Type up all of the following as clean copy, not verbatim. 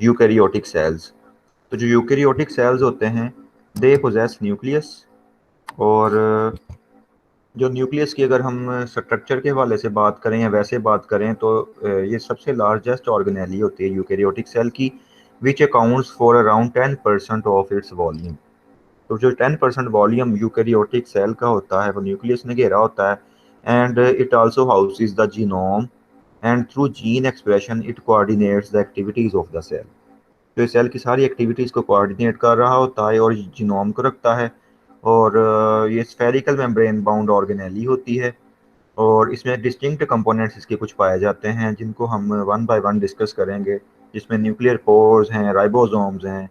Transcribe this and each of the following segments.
Eukaryotic cells. तो जो eukaryotic cells होते हैं दे पोजेस न्यूक्लियस, और जो न्यूक्लियस की अगर हम स्ट्रक्चर के हवाले से बात करें या वैसे बात करें तो ये सबसे लार्जेस्ट ऑर्गेनेली होती है यूकैरियोटिक सेल की, which accounts for around 10% of its volume. तो जो 10% वॉल्यूम यूकैरियोटिक सेल का होता है वो न्यूक्लियस ने घेरा होता है। And it also houses the genome, and through gene expression it coordinates the activities of the cell. तो सेल की सारी एक्टिविटीज़ को कोऑर्डिनेट कर रहा होता है और जीनोम को रखता है। और ये स्फेरिकल मेम्ब्रेन बाउंड ऑर्गेनेली होती है, और इसमें डिस्टिंक्ट कंपोनेंट्स इसके कुछ पाए जाते हैं जिनको हम वन बाय वन डिस्कस करेंगे, जिसमें न्यूक्लियर पोर्स हैं, राइबोसोम्स हैं,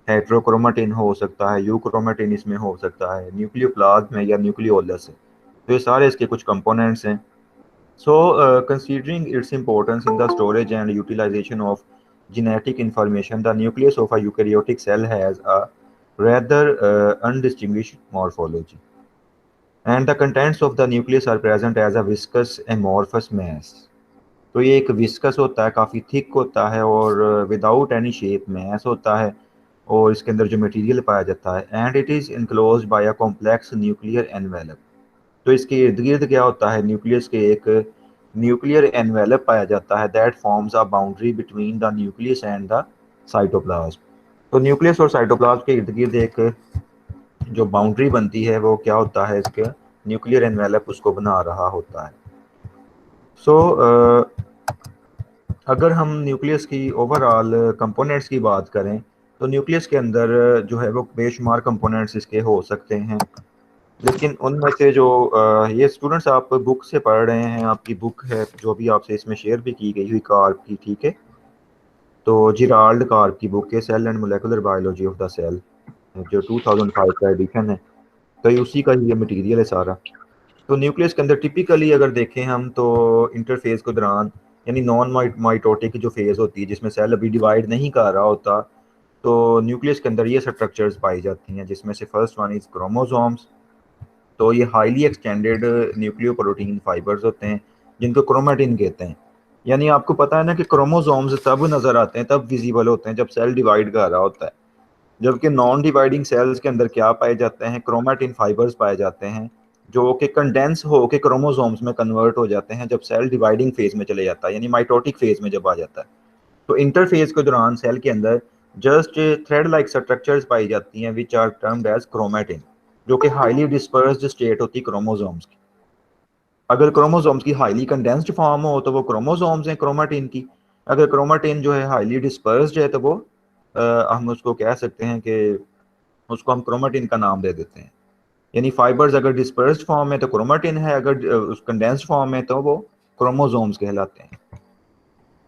हेट्रोक्रोमेटिन हो सकता है, यूक्रोमेटिन इसमें हो सकता है, न्यूक्लियोप्लाज्म है या न्यूक्लियोलस है। तो ये सारे इसके कुछ कंपोनेंट्स हैं। So, considering its importance in the storage and utilization of genetic information, the nucleus of a eukaryotic cell has a rather undistinguished morphology. And the contents of the nucleus are present as a viscous amorphous mass. तो ये एक viscous होता है, काफ़ी thick होता है, और without any shape mess होता है, और इसके अंदर जो मटेरियल पाया जाता है, and it is enclosed bye a complex nuclear envelope. तो इसके इर्द गिर्द क्या होता है, न्यूक्लियस के एक न्यूक्लियर एनवेलप पाया जाता है that forms a boundary between the nucleus and the cytoplasm. तो न्यूक्लियस और साइटोप्लाज्म के इर्द गिर्द एक जो बाउंड्री बनती है वो क्या होता है, इसके न्यूक्लियर एनवेलप उसको बना रहा होता है। सो अगर हम न्यूक्लियस की ओवरऑल कंपोनेंट्स की बात करें तो न्यूक्लियस के अंदर जो है वो बेशुमार कंपोनेंट्स इसके हो सकते हैं, लेकिन उनमें से जो ये स्टूडेंट्स आप बुक से पढ़ रहे हैं, आपकी बुक है जो भी आपसे इसमें शेयर भी की गई हुई कार्प की, ठीक है, तो जिराल्ड कार्प की बुक है cell and molecular biology of the cell, जो 2005 का एडिशन है। तो ये उसी का ये मटेरियल है सारा। तो न्यूक्लियस के अंदर टिपिकली अगर देखें हम तो इंटरफेज के दौरान, यानी नॉन माइटोटिक जो फेज होती है जिसमें सेल अभी डिवाइड नहीं कर रहा होता, तो न्यूक्लियस के अंदर ये स्ट्रक्चर्स पाई जाती हैं, जिसमें से फर्स्ट वन इज क्रोमोसोम्स। तो ये हाईली एक्सटेंडेड न्यूक्लियोप्रोटीन फाइबर्स होते हैं जिनको क्रोमेटिन कहते हैं। यानी आपको पता है ना कि क्रोमोसोम्स तब नजर आते हैं, तब विजिबल होते हैं जब सेल डिवाइड कर रहा होता है, जबकि नॉन डिवाइडिंग सेल्स के अंदर क्या पाए जाते हैं, क्रोमेटिन फाइबर्स पाए जाते हैं जो कि कंडेंस हो के क्रोमोसोम्स में कन्वर्ट हो जाते हैं जब सेल डिवाइडिंग फेज में चले जाता है, यानी माइटोटिक फेज में जब आ जाता है। तो इंटरफेज के दौरान सेल के अंदर जस्ट थ्रेड लाइक स्ट्रक्चर्स पाई जाती हैं which are termed as chromatin, जो कि हाईली डिस्पर्स्ड स्टेट होती है क्रोमोसोम्स की। अगर क्रोमोसोम्स की हाईली कंडेंस्ड फॉर्म हो तो वो क्रोमोसोम्स हैं क्रोमेटिन की। अगर क्रोमेटिन जो है हाईली डिस्पर्स्ड है तो वो हम उसको कह सकते हैं कि उसको हम क्रोमेटिन का नाम दे देते हैं। यानी फाइबर्स अगर डिस्पर्स्ड फॉर्म में तो क्रोमेटिन है, अगर उस कंडेंस्ड फॉर्म में तो वो क्रोमोसोम्स कहलाते हैं।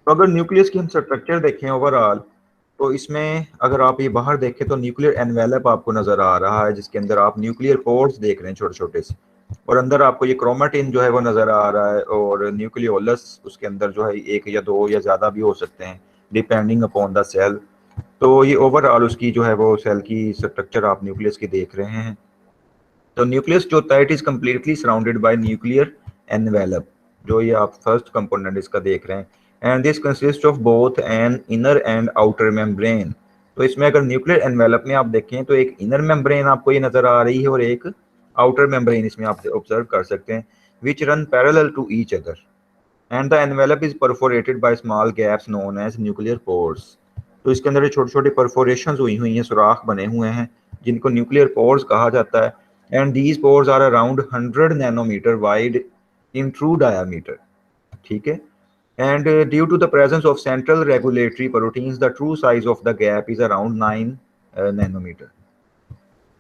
तो अगर न्यूक्लियस की हम स्ट्रक्चर देखें ओवरऑल, तो इसमें अगर आप ये बाहर देखें तो न्यूक्लियर एनवेलप आपको नजर आ रहा है, जिसके अंदर आप न्यूक्लियर पोर्स देख रहे हैं छोटे छोटे से, और अंदर आपको ये क्रोमेटिन जो है वो नजर आ रहा है, और न्यूक्लियोलस उसके अंदर जो है एक या दो या ज्यादा भी हो सकते हैं डिपेंडिंग अपॉन द सेल। तो ये ओवरऑल उसकी जो है वो सेल की स्ट्रक्चर आप न्यूक्लियस की देख रहे हैं। तो न्यूक्लियस जो होता है it is completely surrounded by nuclear envelope, जो ये आप फर्स्ट कंपोनेंट इसका देख रहे हैं। And this consist of both an inner and outer membrane. तो इसमें अगर न्यूक्लियर एनवेलप में आप देखें तो एक इनर मेम्ब्रेन आपको ये नजर आ रही है और एक आउटर मेम्ब्रेन इसमें आप ऑब्जर्व कर सकते हैं, which run parallel to each other, and the envelope is perforated by small gaps known as nuclear pores. तो इसके अंदर छोटे छोटे परफोरेशन हुई हैं, सुराख बने हुए हैं, जिनको न्यूक्लियर पोर्स कहा जाता है। And these pores are around 100 nanometre wide in true diameter, ठीक है। And due to the presence of central regulatory proteins the true size of the gap is around 9 nanometre.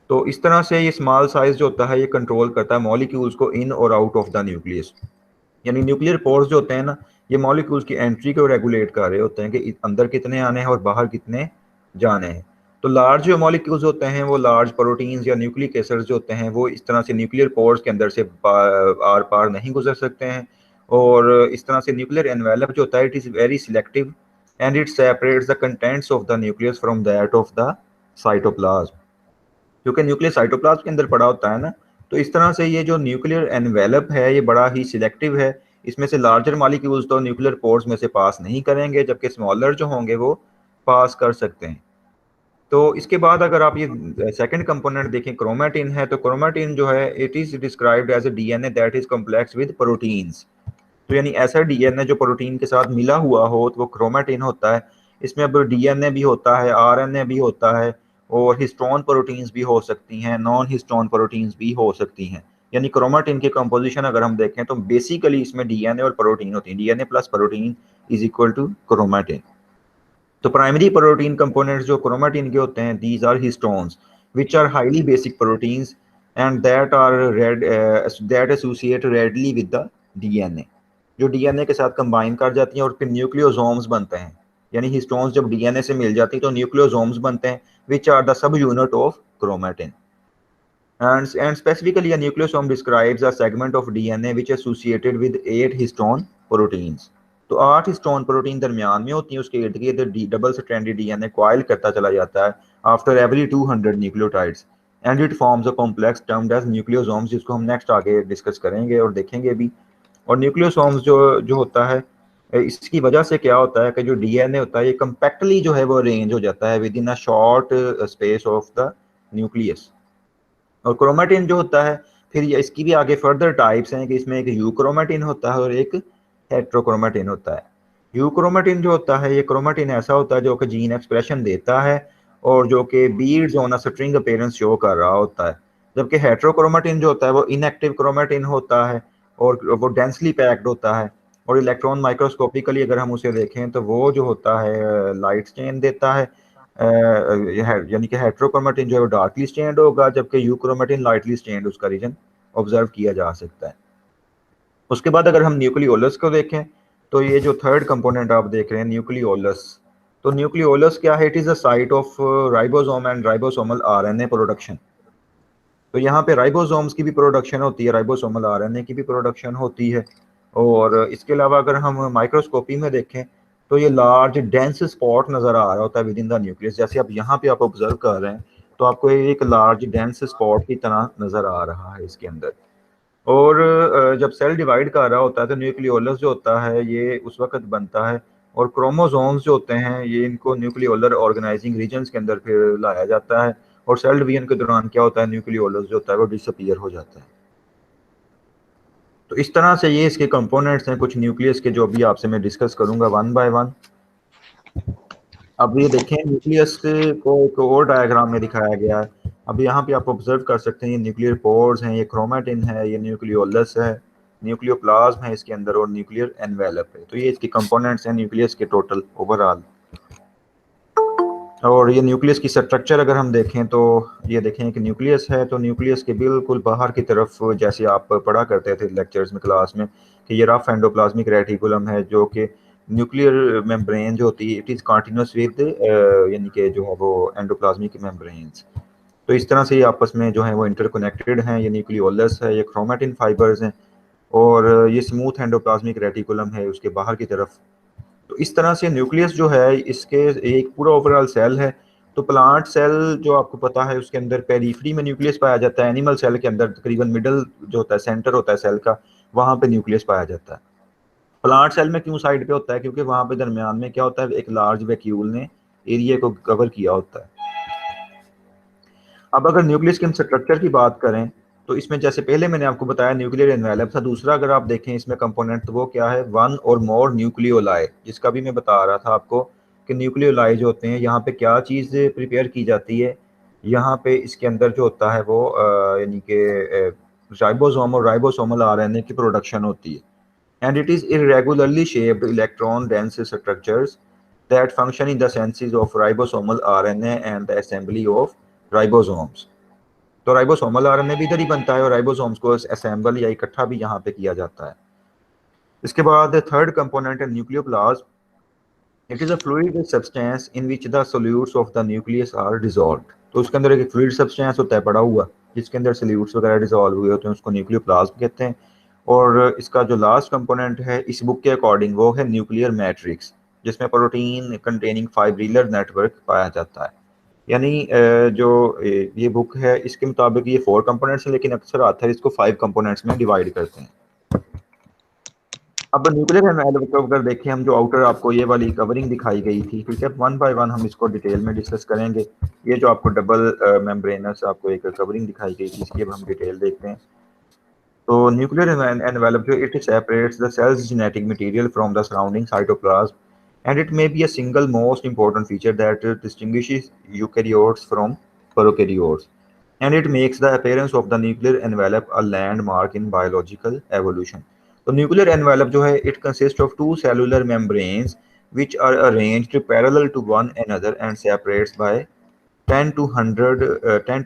तो इस तरह से ये स्मॉल साइज जो होता है ये कंट्रोल करता है मॉलिक्यूल्स को इन और आउट ऑफ द न्यूक्लियस। यानी न्यूक्लियर पोर्स जो होते हैं ना, ये मॉलिक्यूल्स की एंट्री को रेगुलेट कर रहे होते हैं कि अंदर कितने आने हैं और बाहर कितने जाने हैं। तो लार्ज जो मॉलिक्यूल्स होते हैं वो लार्ज प्रोटीन्स या न्यूक्लिक एसिड्स जो होते हैं वो इस तरह से न्यूक्लियर पोर्स के अंदर से आर पार नहीं गुजर सकते हैं। और इस तरह से न्यूक्लियर एनवेलप जो होता है it is very selective and it separates the contents of the nucleus from that of the cytoplasm, क्योंकि न्यूक्लियस साइटोप्लाज्म के अंदर पड़ा होता है ना। तो इस तरह से ये जो न्यूक्लियर एनवेलप है ये बड़ा ही सिलेक्टिव है, इसमें से लार्जर मॉलिक्यूल्स तो न्यूक्लियर पोर्स में से पास नहीं करेंगे, जबकि स्मॉलर जो होंगे वो पास कर सकते हैं। तो इसके बाद अगर आप ये सेकंड कंपोनेंट देखें, क्रोमेटिन है, तो क्रोमेटिन जो है it is described as a DNA that is complex with proteins. तो यानी ऐसा डीएनए जो प्रोटीन के साथ मिला हुआ हो तो वो क्रोमेटिन होता है। इसमें अब डीएनए भी होता है, आरएनए भी होता है, और हिस्टोन प्रोटीन्स भी हो सकती हैं, नॉन हिस्टोन प्रोटीन्स भी हो सकती हैं। यानी क्रोमेटिन की कंपोजिशन अगर हम देखें तो बेसिकली इसमें डीएनए और प्रोटीन होती है, DNA plus protein is equal to chromatin. तो प्राइमरी प्रोटीन कंपोनेंट्स जो क्रोमेटिन के होते हैं, these are histones which are highly basic proteins and that are red that associate readily with the DNA, जो DNA के साथ कंबाइन कर जाती हैं और फिर न्यूक्लियोसोम्स बनते हैं। यानी हिस्टोन्स जब डीएनए से मिल जाती हैं तो न्यूक्लियोसोम्स बनते हैं which are the subunit of chromatin. And specifically, a nucleosome describes a segment of DNA which is associated with 8 histone proteins. तो 8 हिस्टोन प्रोटीन दरमियान में होती है, उसके इर्द गिर्द डबल स्ट्रैंडेड डीएनए कॉइल करता चला जाता है after every 200 nucleotides and it forms a complex termed as nucleosomes, जिसको हम नेक्स्ट आगे डिस्कस करेंगे और देखेंगे भी। और न्यूक्लियोसोम्स जो जो होता है, इसकी वजह से क्या होता है कि जो डीएनए होता है ये कंपैक्टली जो है वो अरेंज हो जाता है with in a short space of the nucleus. और क्रोमेटिन जो होता है, फिर ये इसकी भी आगे फर्दर टाइप्स हैं कि इसमें एक यूक्रोमेटिन होता है और एक हेट्रोक्रोमेटिन होता है। यूक्रोमेटिन जो होता है, ये क्रोमेटिन ऐसा होता है जो कि जीन एक्सप्रेशन देता है और जो कि beads on a string appearance show कर रहा होता है। जबकि हेट्रोक्रोमेटिन जो होता है वो इनएक्टिव क्रोमेटिन होता है और वो डेंसली पैक्ड होता है, और इलेक्ट्रॉन माइक्रोस्कोपिकली अगर हम उसे देखें तो वो जो होता है लाइट चेन देता है। यानी कि हेट्रोक्रोमेटिन जो है वो डार्कली स्टेन्ड होगा, जबकि यूक्रोमेटिन लाइटली स्टेन्ड उसका रीजन ऑब्जर्व किया जा सकता है। उसके बाद अगर हम न्यूक्लियोलस को देखें तो ये जो थर्ड कंपोनेंट आप देख रहे हैं न्यूक्लियोलस, तो न्यूक्लियोलस क्या है? It is a site of ribosome and ribosomal RNA production. तो यहाँ पे राइबोसोम्स की भी प्रोडक्शन होती है, राइबोसोमल आरएनए की भी प्रोडक्शन होती है। और इसके अलावा अगर हम माइक्रोस्कोपी में देखें तो ये लार्ज डेंस स्पॉट नजर आ रहा होता है विद इन द न्यूक्लियस। जैसे आप यहाँ पे आप ऑब्जर्व कर रहे हैं तो आपको एक लार्ज डेंस स्पॉट की तरह नजर आ रहा है इसके अंदर। और जब सेल डिवाइड कर रहा होता है तो न्यूक्लियोलस जो होता है ये उस वक्त बनता है, और क्रोमोसोम्स जो होते हैं ये इनको न्यूक्लियोलर ऑर्गेनाइजिंग रीजन्स के अंदर फिर लाया जाता है, और सेल डिवीजन के दौरान क्या होता है, न्यूक्लियोलस जो होता है वो डिसअपीयर हो जाता है। तो इस तरह से ये इसके कंपोनेंट्स हैं कुछ न्यूक्लियस के, जो अभी आपसे मैं डिस्कस करूंगा वन बाय वन। अब ये देखें न्यूक्लियस को एक और डायग्राम में दिखाया गया है। अब यहाँ पे आप ऑब्जर्व कर सकते हैं ये न्यूक्लियर पोर्स हैं, ये क्रोमेटिन है, ये न्यूक्लियोलस है, न्यूक्लियोप्लाज्म है इसके अंदर, और न्यूक्लियर एनवेलप है। तो ये इसके कंपोनेंट्स हैं न्यूक्लियस के टोटल ओवरऑल। और ये न्यूक्लियस की स्ट्रक्चर अगर हम देखें तो ये देखें कि न्यूक्लियस है, तो न्यूक्लियस के बिल्कुल बाहर की तरफ, जैसे आप पढ़ा करते थे लेक्चर्स में क्लास में, कि ये रफ एंडोप्लाज्मिक रेटिकुलम है, जो कि न्यूक्लियर मेम्ब्रेन जो होती है इट इज़ कॉन्टिन्यूस विद यानी कि जो है वो एंडोप्लाज्मिक मेम्ब्रेन्स। तो इस तरह से ये आपस में जो है वो इंटरकनेक्टेड हैं। ये न्यूक्लियोलस है, ये क्रोमेटिन फाइबर्स हैं, और ये स्मूथ एंडोप्लाज्मिक रेटिकुलम है उसके बाहर की तरफ। तो इस तरह से न्यूक्लियस जो है इसके एक पूरा ओवरऑल सेल है। तो प्लांट सेल जो आपको पता है उसके अंदर पेरीफ्री में न्यूक्लियस पाया जाता है, एनिमल सेल के अंदर तकरीबन मिडल जो होता है सेंटर होता है सेल का, वहां पे न्यूक्लियस पाया जाता है। प्लांट सेल में क्यों साइड पे होता है? क्योंकि वहां पे दरमियान में क्या होता है, एक लार्ज वैक्यूल ने एरिया को कवर किया होता है। अब अगर न्यूक्लियस के स्ट्रक्चर की बात करें तो इसमें जैसे पहले मैंने आपको बताया न्यूक्लियर एनवेलप था, दूसरा अगर आप देखें इसमें कंपोनेंट तो वो क्या है, वन और मोर न्यूक्लियोलाई, जिसका भी मैं बता रहा था आपको कि न्यूक्लियोलाई जो होते हैं यहाँ पे क्या चीज़ प्रिपेयर की जाती है। यहाँ पे इसके अंदर जो होता है वो यानी कि राइबोसोम और राइबोसोमल आरएनए की प्रोडक्शन होती है, and it is irregularly shaped electron dense structures that function in the senses of ribosomal RNA and the assembly of ribosomes। तो राइबोसोमल आरएनए भी इधर ही बनता है और राइबोसोम्स को असेंबल या इकट्ठा भी यहाँ पे किया जाता है। इसके बाद थर्ड कंपोनेंट है nucleoplasm. It is a fluid substance in which the solutes of the nucleus are dissolved. तो उसके अंदर एक फ्लूइड सब्सटेंस होता है पड़ा हुआ, जिसके अंदर सोल्यूट्स वगैरह डिसॉल्व हुए होते हैं, उसको न्यूक्लियोप्लाज्म कहते हैं। और इसका जो लास्ट कंपोनेंट है इस बुक के अकॉर्डिंग वो है न्यूक्लियर मैट्रिक्स, जिसमें प्रोटीन कंटेनिंग फाइब्रिलर नेटवर्क पाया जाता है। यानी जो ये बुक है इसके मुताबिक ये 4 कंपोनेंट्स हैं, लेकिन अक्सर आथर इसको 5 कंपोनेंट्स में डिवाइड करते हैं। अब न्यूक्लियर एनवेलप को अगर देखें हम, जो आउटर आपको ये वाली कवरिंग दिखाई गई थी, ठीक है, वन बाय वन हम इसको डिटेल में डिस्कस करेंगे। ये जो आपको डबल मेम्ब्रेनस आपको एक कवरिंग दिखाई गई थी, इसकी अब हम डिटेल देखते हैं। तो न्यूक्लियर एनवेलप जो it separates the cell's genetic material from the surrounding cytoplasm, and it may be a single most important feature that distinguishes eukaryotes from prokaryotes, and it makes the appearance of the nuclear envelope a landmark in biological evolution. So nuclear envelope जो है, it consists of two cellular membranes which are arranged parallel to one another and separates by 10 to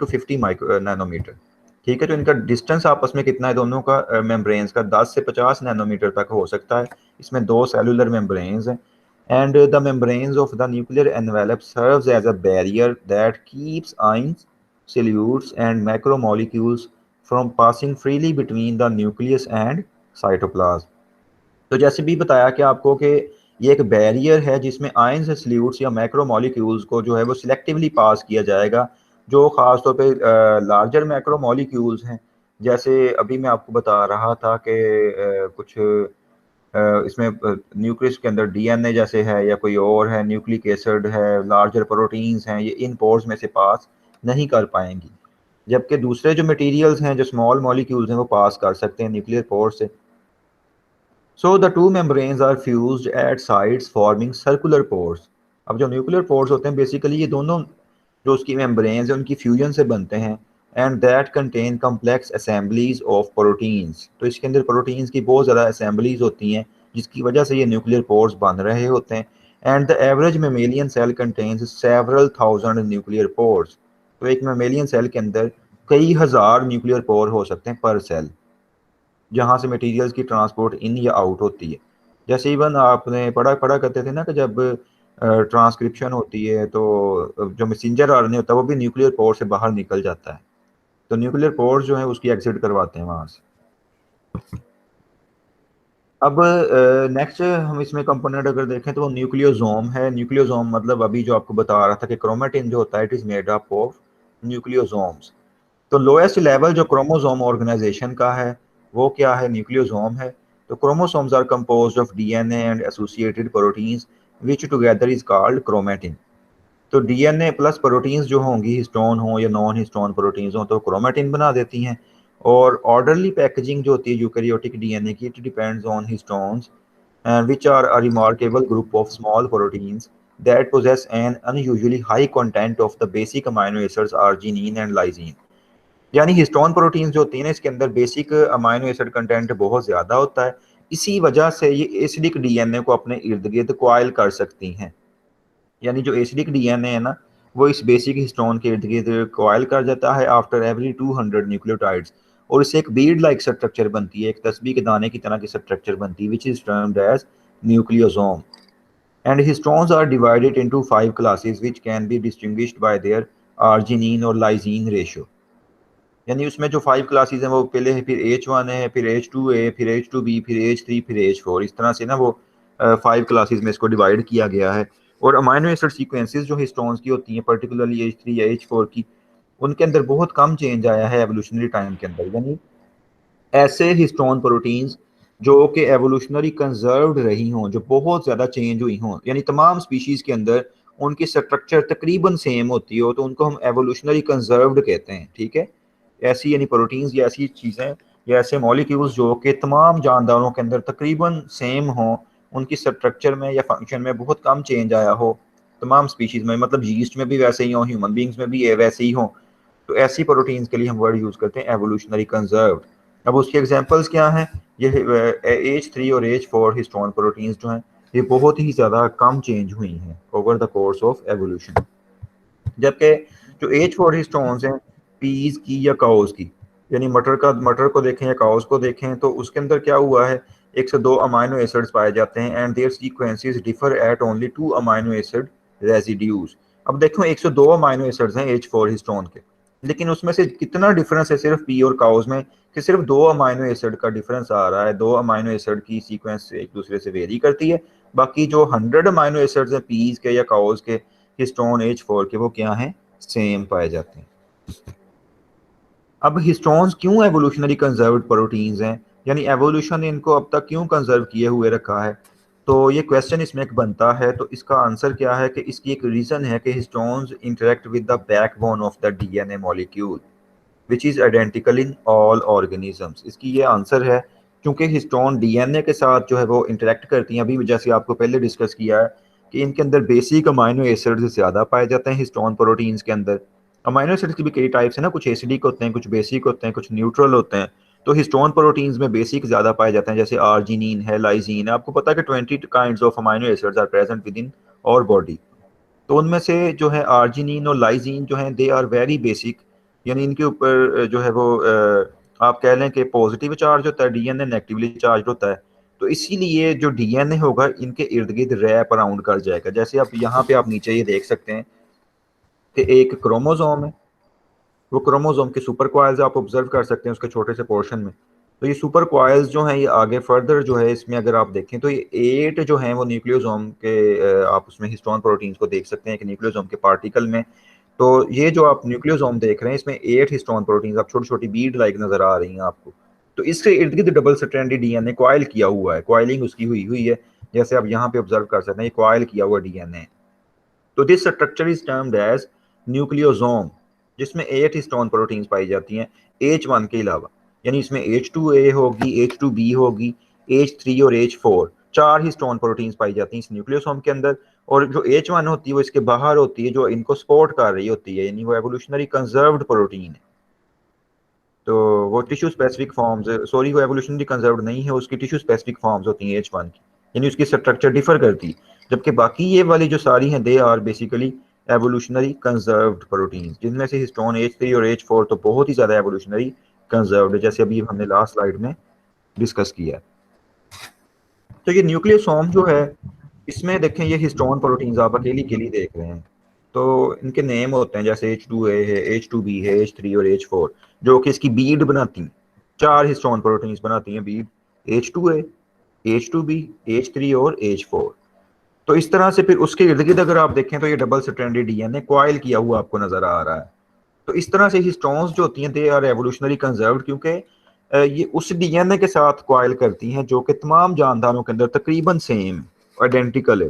50 micro nanometre. ठीक है, तो इनका distance आपस में कितना है दोनों का, मेम्ब्रेन्स का 10 से 50 नैनोमीटर तक हो सकता है। इसमें दो सेलुलर मेम्ब्रेन्स हैं, and the membranes of the nuclear envelope serves as a barrier that keeps ions, solutes, and macromolecules from passing freely between the nucleus and cytoplasm. तो जैसे भी बताया कि आपको कि ये एक बैरियर है जिसमें आयंस, सल्यूट्स या मैक्रोमोलिक्यूल्स को जो है वो सिलेक्टिवली पास किया जाएगा, जो ख़ास तौर पे लार्जर मैक्रोमोलिक्यूल्स हैं। जैसे अभी मैं आपको बता रहा था कि कुछ इसमें न्यूक्लियस के अंदर डीएनए जैसे है या कोई और है, न्यूक्लिक एसिड है, लार्जर प्रोटीन्स हैं, ये इन पोर्स में से पास नहीं कर पाएंगी, जबकि दूसरे जो मटेरियल्स हैं, जो स्मॉल मॉलिक्यूल्स हैं, वो पास कर सकते हैं न्यूक्लियर पोर से। So the two membranes are fused at sides forming circular pores. अब जो न्यूक्लियर पोर्स होते हैं बेसिकली ये दोनों जो उसकी मेम्ब्रेन्स हैं उनकी फ्यूजन से बनते हैं, and that contain complex assemblies of proteins. तो इसके अंदर प्रोटीन्स की बहुत ज़्यादा असेंबलीज होती हैं जिसकी वजह से ये न्यूक्लियर पोर्स बन रहे होते हैं। And the average mammalian cell contains several thousand nuclear pores. तो एक मेमेलियन सेल के अंदर कई हज़ार न्यूक्लियर पोर हो सकते हैं पर सेल, जहाँ से मटेरियल्स की ट्रांसपोर्ट इन या आउट होती है। जैसे इवन आपने पढ़ा पढ़ा करते थे ना कि जब ट्रांसक्रिप्शन होती है तो जो मैसेंजर आरएनए होता है वो भी न्यूक्लियर पोर से बाहर निकल जाता है। तो न्यूक्लियर पोर जो है उसकी एग्जिट करवाते हैं वहाँ से। अब नेक्स्ट हम इसमें कंपोनेंट अगर देखें तो वो न्यूक्लियोसोम है। न्यूक्लियोसोम मतलब अभी जो आपको बता रहा था कि क्रोमेटिन जो होता है it is made up of nucleosomes. तो लोएस्ट लेवल जो क्रोमोसोम ऑर्गेनाइजेशन का है वो क्या है, न्यूक्लियोसोम है। तो chromosomes are composed of DNA and associated proteins which together is called chromatin. तो डीएनए प्लस प्रोटीन्स जो होंगी, हिस्टोन हो या नॉन हिस्टोन प्रोटीन्स हो, तो क्रोमेटिन बना देती हैं। और ऑर्डरली पैकेजिंग जो होती है यूकैरियोटिक डीएनए की, it depends on histones which are a remarkable group of small proteins that possess an unusually high content of the basic amino acids arginine and lysine। यानी histone proteins जो होती हैं ना, इसके अंदर बेसिक अमाइनो एसिड कंटेंट बहुत ज़्यादा होता है। इसी वजह से ये एसिडिक डीएनए को अपने इर्द गिर्द कॉइल कर सकती हैं। यानी जो एसिडिक डीएनए है ना, वो इस बेसिक हिस्टोन के इर्द गिर्द कॉइल कर जाता है आफ्टर एवरी 200 न्यूक्लियोटाइड्स, और इससे एक बीड लाइक स्ट्रक्चर बनती है, एक तस्बीह के दाने की तरह की स्ट्रक्चर बनती है, which is termed as nucleosome. And histones are divided into 5 classes which can be distinguished by their arginine और लाइजीन रेशियो। यानी उसमें जो 5 क्लासेस हैं वो पहले है, फिर H1 है, फिर H2A, फिर H2B, फिर H3, फिर H4, इस तरह से ना वो 5 क्लासेस में इसको डिवाइड किया गया है। और अमाइनो एसिड सीक्वेंसेस जो हिस्टोन्स की होती हैं, पर्टिकुलरली H3 या H4 की, उनके अंदर बहुत कम चेंज आया है एवोल्यूशनरी टाइम के अंदर। यानी ऐसे हिस्टोन प्रोटीन्स जो कि एवोल्यूशनरी कंजर्व्ड रही हों, जो बहुत ज़्यादा चेंज हुई हों, यानी तमाम स्पीशीज़ के अंदर उनकी स्ट्रक्चर तकरीबन सेम होती हो, तो उनको हम एवोल्यूशनरी कंजर्व्ड कहते हैं। ठीक है, ऐसी यानी प्रोटीन्स या ऐसी चीज़ें या ऐसे मॉलिक्यूल्स जो कि तमाम जानदारों के अंदर तकरीबन सेम हों, उनकी स्ट्रक्चर में या फंक्शन में बहुत कम चेंज आया हो तमाम स्पीशीज़ में, मतलब यीस्ट में भी वैसे ही हों, ह्यूमन बींग्स में भी वैसे ही हों, तो ऐसी प्रोटीन्स के लिए हम वर्ड यूज़ करते हैं एवोल्यूशनरी कंजर्व्ड। अब उसके एग्जांपल्स क्या हैं, ये H3 और H4 हिस्टोन प्रोटीन्स जो हैं ये बहुत ही ज़्यादा कम चेंज हुई हैं over the course of evolution. जबकि जो H4 हिस्टोन्स हैं पीज की या काउस की, यानी मटर को देखें या काउस को देखें, तो उसके अंदर क्या हुआ है, 102 अमाइनो एसिड्स पाए जाते हैं and their sequences differ at only 2 amino acid residues. अब देखो 102 अमाइनो एसिड्स हैं H4 हिस्टोन के, लेकिन उसमें से कितना डिफरेंस है सिर्फ पी और काउस में, कि सिर्फ 2 अमाइनो एसिड का डिफरेंस आ रहा है। 2 अमाइनो एसिड की सीक्वेंस एक दूसरे से वेरी करती है, बाकी जो 100 अमाइनो एसिड्स हैं पीज के या काउस के हिस्टोन H4 के, वो क्या हैं, सेम पाए जाते हैं। अब हिस्टोन्स क्यों एवोल्यूशनरी कंजर्व्ड प्रोटीन्स हैं, यानी एवोल्यूशन ने इनको अब तक क्यों कंजर्व किए हुए रखा है। तो ये क्वेश्चन इसमें एक बनता है, तो इसका आंसर क्या है कि इसकी एक रीज़न है कि histones interact with the backbone of the DNA molecule which is identical in all organisms. इसकी ये आंसर है क्योंकि हिस्टोन डीएनए के साथ जो है वो इंटरेक्ट करती हैं। अभी जैसे आपको पहले डिस्कस किया है कि इनके अंदर बेसिक अमाइनो एसिड्स ज़्यादा पाए जाते हैं हिस्टोन प्रोटीन्स के अंदर। अमाइनो एसिड्स की भी कई टाइप्स हैं ना, कुछ एसिडिक होते हैं, कुछ बेसिक होते हैं, कुछ न्यूट्रल होते हैं। तो हिस्टोन प्रोटीन्स में बेसिक ज़्यादा पाए जाते हैं, जैसे आर्जिनिन है, लाइजीन है। आपको पता है कि 20 kinds of amino acids are present within our body. तो उनमें से जो है आर्जिनिन और लाइजीन जो है दे आर वेरी बेसिक, यानी इनके ऊपर जो है वो आप कह लें कि पॉजिटिव चार्ज होता है, डीएनए नेगेटिवली चार्ज होता है। तो इसीलिए जो डीएनए होगा इनके इर्द गिर्द रैप अराउंड कर जाएगा। जैसे आप यहाँ पे आप नीचे ये देख सकते हैं कि एक क्रोमोजोम है, वो क्रोमोजोम के सुपर क्वाइल्स आप ऑब्जर्व कर सकते हैं उसके छोटे से पोर्शन में। तो ये सुपर क्वाइल्स जो हैं ये आगे फर्दर जो है इसमें अगर आप देखें तो ये 8 जो हैं वो न्यूक्लियोसोम के आप उसमें हिस्टोन प्रोटीन्स को देख सकते हैं कि न्यूक्लियोसोम के पार्टिकल में। तो ये जो आप न्यूक्लियोसोम देख रहे हैं इसमें 8 हिस्टोन प्रोटीन्स आप छोटी छोटी बीड लाइक नजर आ रही हैं आपको। तो इसके इर्द गिर्द डबल स्ट्रैंडेड डीएनए क्वाइल किया हुआ है, क्वाइलिंग उसकी हुई हुई है, जैसे आप यहाँ पे ऑब्जर्व कर सकते हैं, ये क्वाइल किया हुआ डीएनए। तो this structure is termed as nucleosome, जिसमें 8 हिस्टोन प्रोटीन्स पाई जाती हैं H1 के अलावा। यानी इसमें H2A होगी, H2B होगी, H3 और H4, 4 हिस्टोन प्रोटीन्स पाई जाती हैं इस न्यूक्लियोसोम के अंदर। और जो H1 होती है वो इसके बाहर होती है, जो इनको सपोर्ट कर रही होती है, यानी वो एवोल्यूशनरी कंजर्व्ड प्रोटीन है। तो वो टिश्यू स्पेसिफिक फॉर्म्स, सॉरी वो एवोल्यूशनरी कंजर्व्ड नहीं है, उसकी टिश्यू स्पेसिफिक फॉर्म्स होती हैं H1 की, यानी उसकी स्ट्रक्चर डिफर करती है। जबकि बाकी ये वाली जो सारी हैं they are basically evolutionary conserved protein, जिनमें से हिस्टोन H3 और H4 तो बहुत ही ज़्यादा एवोल्यूशनरी कंजर्व्ड है, जैसे अभी हमने लास्ट स्लाइड में डिस्कस किया। तो ये न्यूक्लियोसोम जो है इसमें देखें ये हिस्टोन प्रोटीन्स आप अकेली अकेली देख रहे हैं। तो इनके नेम होते हैं, जैसे H2A है, H2B है, H3 और H4, जो कि इसकी बीड बनाती हैं। 4 हिस्टोन प्रोटीन्स बनाती हैं बीड, H2A, H2B, H3 और H4। तो इस तरह से फिर उसके इर्द गिर्द अगर आप देखें तो ये डबल स्ट्रैंडेड डीएनए क्वाइल किया हुआ आपको नजर आ रहा है। तो इस तरह से हिस्टोन्स जो होती हैं दे आर एवोल्यूशनरी कंजर्व्ड, क्योंकि ये उस डीएनए के साथ क्वाइल करती हैं जो कि तमाम जानदारों के अंदर तकरीबन सेम आइडेंटिकल है।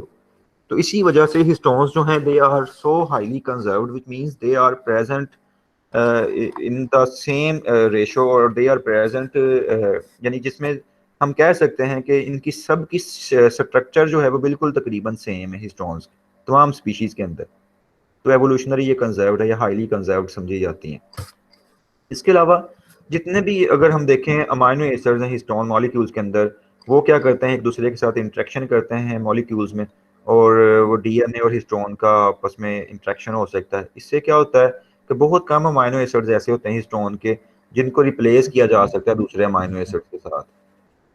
तो इसी वजह से हिस्टोन्स जो हैं they are so highly conserved, which means they are present in the same ratio, और दे आर प्रेजेंट यानी जिसमें हम कह सकते हैं कि इनकी सब की स्ट्रक्चर जो है वो बिल्कुल तकरीबन सेम है हिस्टोन्स तमाम स्पीशीज के अंदर। तो एवोल्यूशनरी ये कंजर्व्ड है या हाईली कंजर्व्ड समझी जाती हैं। इसके अलावा जितने भी अगर हम देखें अमाइनो एसिड्स हैं हिस्टोन मॉलिक्यूल्स के अंदर, वो क्या करते हैं एक दूसरे के साथ इंटरेक्शन करते हैं मॉलिक्यूल्स में, और वो डीएनए और हिस्टोन का आपस में इंटरेक्शन हो सकता है। इससे क्या होता है कि बहुत कम अमाइनो एसिड्स ऐसे होते हैं हिस्टोन के जिनको रिप्लेस किया जा सकता है दूसरे अमाइनो एसिड्स के साथ।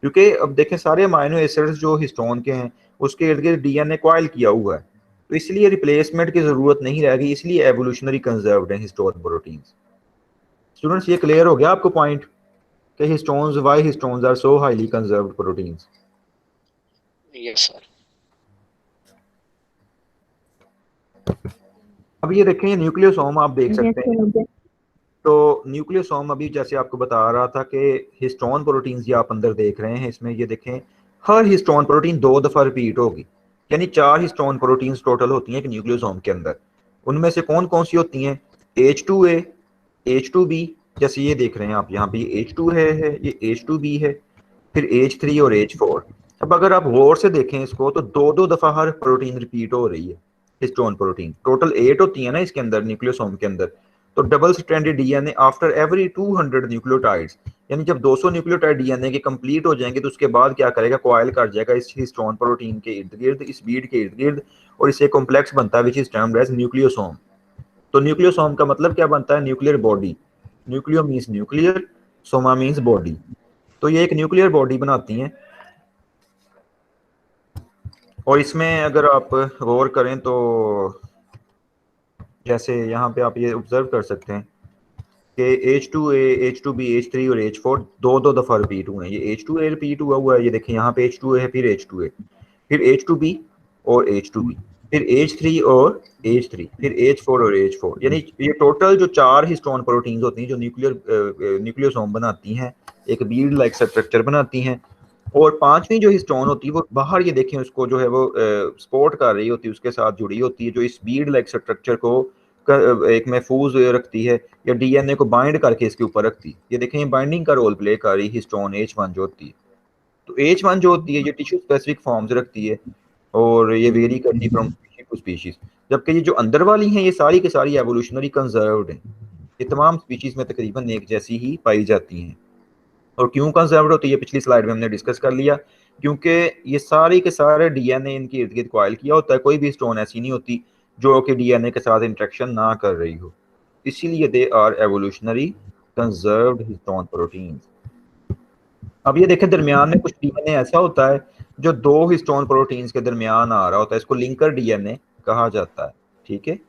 क्योंकि अब देखें सारे अमाइनो एसिड्स जो हिस्टोन के हैं उसके इर्द गिर्द डीएनए क्वाइल किया हुआ है, तो इसलिए रिप्लेसमेंट की जरूरत नहीं रह गई, इसलिए एवोल्यूशनरी कंजर्व्ड है हिस्टोन प्रोटीन्स। स्टूडेंट्स ये क्लियर हो गया आपको पॉइंट कि histones, why histones are so highly conserved proteins. Yes sir. अब ये देखें न्यूक्लियोसोम आप देख सकते हैं। तो न्यूक्लियोसोम अभी जैसे आपको बता रहा था कि हिस्टोन प्रोटीन्स ये आप अंदर देख रहे हैं, इसमें ये देखें हर हिस्टोन प्रोटीन 2 दफा रिपीट होगी, यानी 4 हिस्टोन प्रोटीन्स टोटल होती हैं एक न्यूक्लियोसोम के अंदर। उनमें से कौन कौन सी होती हैं? H2A, H2B, जैसे ये देख रहे हैं आप यहाँ पे H2 है, ये H2B है, फिर H3 और H4। अब अगर आप गौर से देखें इसको तो 2-2 दफा हर प्रोटीन रिपीट हो रही है हिस्टोन प्रोटीन। टोटल 8 होती है ना इसके अंदर न्यूक्लियोसोम के अंदर। तो double stranded DNA after every 200 nucleotides, यानी जब 200 न्यूक्लियोटाइड डीएनए के कंप्लीट हो जाएंगे तो उसके बाद क्या करेगा, कॉइल कर जाएगा इस हिस्टोन प्रोटीन के इर्द गिर्द, इस बीड के इर्द गिर्द, और इसे कॉम्प्लेक्स बनता है which is termed as nucleosome. तो न्यूक्लियोसोम का मतलब क्या बनता है? Nuclear body. Nucleo means nuclear, soma means body. तो ये एक न्यूक्लियर बॉडी बनाती हैं। और इसमें अगर आप गौर करें तो जैसे यहाँ पे आप ये ऑब्जर्व कर सकते हैं कि H2A, H2B, H3 और H4 2-2 दफा रिपीट हुए हैं। ये H2A रिपीट हुआ है, ये देखें यहाँ पे H2A है, फिर H2A, फिर H2B और H2B, फिर H3 और H3, फिर H4 और H4। यानी ये टोटल जो 4 हिस्टोन प्रोटीन्स होती हैं जो न्यूक्लियोसोम बनाती हैं एक बीड लाइक स्ट्रक्चर बनाती हैं। और पांचवी जो हिस्टोन होती है वो बाहर, ये देखें उसको जो है वो सपोर्ट कर रही होती है, उसके साथ जुड़ी होती है, जो इस बीड लाइक स्ट्रक्चर को एक महफूज रखती है या डीएनए को बाइंड करके इसके ऊपर रखती है। ये देखें, ये बाइंडिंग का रोल प्ले कर रही है हिस्टोन H1 जो होती है। तो H1 जो होती है ये टिश्यू स्पेसिफिक फॉर्म्स रखती है और ये वेरी करती फ्रॉम स्पीशीज टू स्पीशीज। जबकि ये जो अंदर वाली हैं ये सारी की सारी एवोल्यूशनरी कंजर्व्ड हैं, ये तमाम स्पीशीज में तकरीबन एक जैसी ही पाई जाती हैं। और क्यों कंजर्व्ड होती है पिछली स्लाइड में हमने डिस्कस कर लिया, क्योंकि ये सारे के सारे डीएनए इनके इर्द गिर्द कॉइल किया होता है, कोई भी स्टोन ऐसी नहीं होती जो कि डीएनए के साथ इंटरेक्शन ना कर रही हो, इसीलिए they are evolutionary conserved histone proteins. अब ये देखें दरमियान में कुछ डीएनए ऐसा होता है जो दो हिस्टोन प्रोटीन्स के दरमियान आ रहा होता है, इसको लिंकर डीएनए कहा जाता है, ठीक है।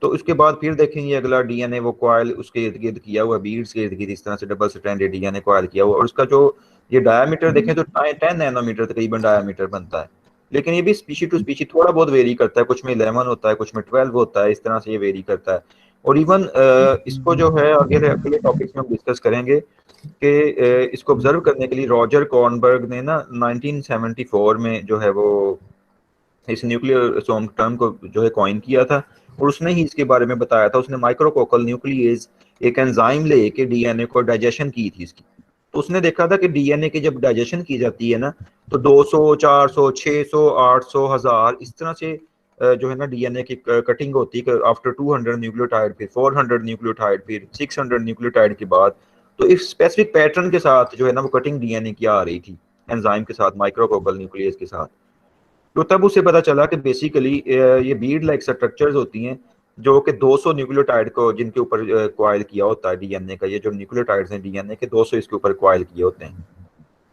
तो उसके बाद फिर देखेंगे अगला डीएनए वो कॉइल उसके इर्द गिर्द किया हुआ, बीड्स के इर्द गिर्द इस तरह से डबल स्ट्रैंडेड डीएनए कॉइल किया हुआ, और उसका जो ये डायमीटर देखें तो 10 नैनोमीटर तकरीबन डायमीटर बनता है। लेकिन ये भी स्पीशी टू स्पीशी थोड़ा बहुत वेरी करता है, कुछ में 11 होता है, कुछ में 12 होता है, इस तरह से ये वेरी करता है। और इवन इसको जो है आगे अगले टॉपिक्स में हम डिस्कस करेंगे कि इसको ऑब्जर्व करने के लिए रॉजर कॉर्नबर्ग ने ना 1974 में जो है वो इस न्यूक्लियोसोम टर्म को जो है कॉइन किया था, और उसने ही इसके बारे में बताया था। उसने माइक्रोकोकल न्यूक्लियेज एक एंजाइम लेके डीएनए को डाइजेशन की थी इसकी। तो उसने देखा था कि डीएनए की जब डाइजेशन की जाती है ना तो 200, 400, 600, 800, 1000 इस तरह से जो है ना डीएनए की कटिंग होती है। आफ्टर 200 न्यूक्लियोटाइड, फिर 400 न्यूक्लियोटाइड, फिर 600 न्यूक्लियोटाइड के बाद तो इस स्पेसिफिक पैटर्न के साथ जो है ना वो कटिंग डीएनए की आ रही थी एंजाइम के साथ, माइक्रोकोकल न्यूक्लियस के साथ। तो तब उसे पता चला कि बेसिकली ये बीड लाइक स्ट्रक्चर्स होती हैं जो कि 200 न्यूक्लियोटाइड को जिनके ऊपर कॉइल किया होता है डीएनए का, ये जो न्यूक्लियोटाइड्स हैं डीएनए के 200 इसके ऊपर कॉइल किए होते हैं।